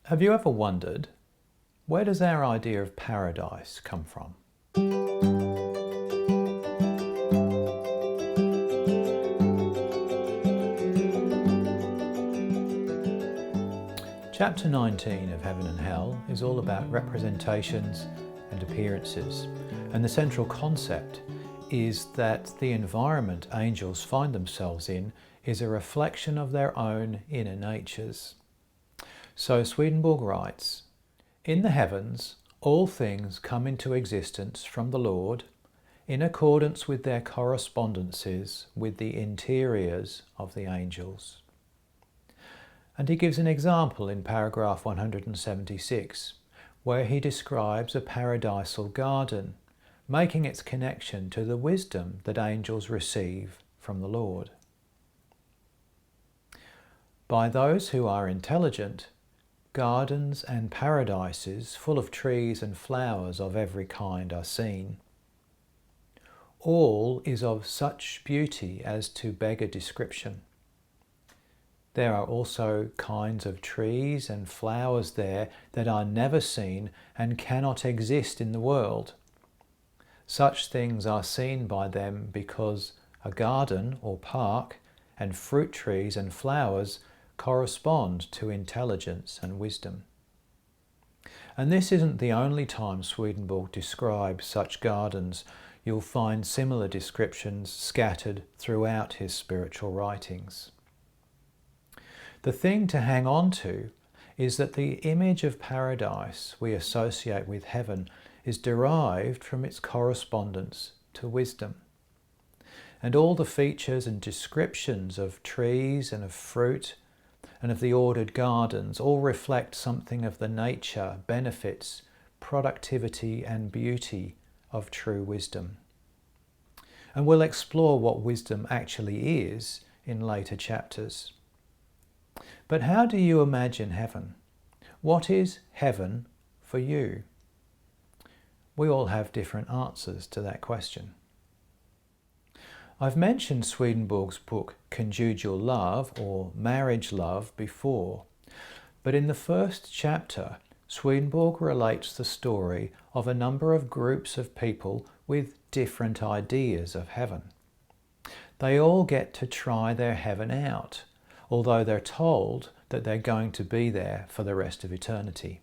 Have you ever wondered, where does our idea of paradise come from? Chapter 19 of Heaven and Hell is all about representations and appearances, and the central concept is that the environment angels find themselves in is a reflection of their own inner natures. So Swedenborg writes, "In the heavens, all things come into existence from the Lord in accordance with their correspondences with the interiors of the angels." And he gives an example in paragraph 176, where he describes a paradisal garden, making its connection to the wisdom that angels receive from the Lord. By those who are intelligent, gardens and paradises full of trees and flowers of every kind are seen. All is of such beauty as to beg a description. There are also kinds of trees and flowers there that are never seen and cannot exist in the world. Such things are seen by them because a garden or park and fruit trees and flowers correspond to intelligence and wisdom. And this isn't the only time Swedenborg describes such gardens. You'll find similar descriptions scattered throughout his spiritual writings. The thing to hang on to is that the image of paradise we associate with heaven is derived from its correspondence to wisdom. And all the features and descriptions of trees and of fruit and of the ordered gardens all reflect something of the nature, benefits, productivity and beauty of true wisdom. And we'll explore what wisdom actually is in later chapters. But how do you imagine heaven? What is heaven for you? We all have different answers to that question. I've mentioned Swedenborg's book Conjugal Love or Marriage Love before, but in the first chapter Swedenborg relates the story of a number of groups of people with different ideas of heaven. They all get to try their heaven out, although they're told that they're going to be there for the rest of eternity.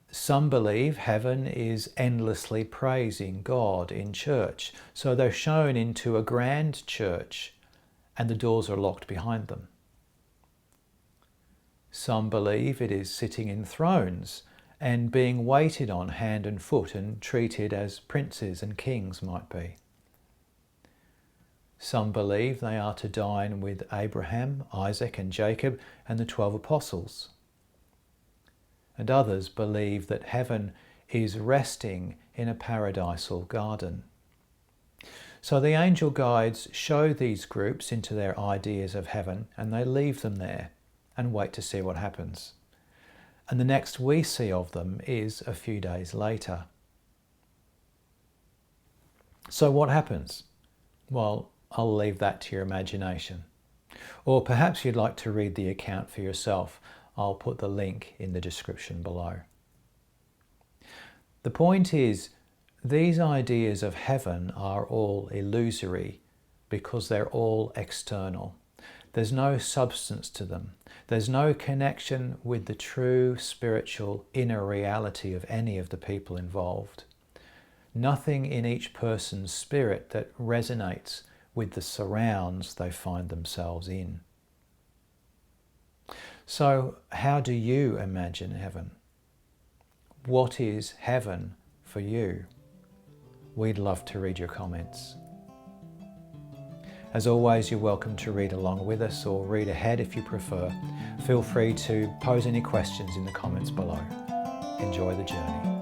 Some believe heaven is endlessly praising God in church, so they're shown into a grand church and the doors are locked behind them. Some believe it is sitting in thrones and being waited on hand and foot and treated as princes and kings might be. Some believe they are to dine with Abraham, Isaac and Jacob and the 12 apostles. And others believe that heaven is resting in a paradisal garden. So the angel guides show these groups into their ideas of heaven and they leave them there and wait to see what happens. And the next we see of them is a few days later. So what happens? Well, I'll leave that to your imagination. Or perhaps you'd like to read the account for yourself. I'll put the link in the description below. The point is, these ideas of heaven are all illusory because they're all external. There's no substance to them. There's no connection with the true spiritual inner reality of any of the people involved. Nothing in each person's spirit that resonates with the surrounds they find themselves in. So, how do you imagine heaven? What is heaven for you? We'd love to read your comments. As always, you're welcome to read along with us or read ahead if you prefer. Feel free to pose any questions in the comments below. Enjoy the journey.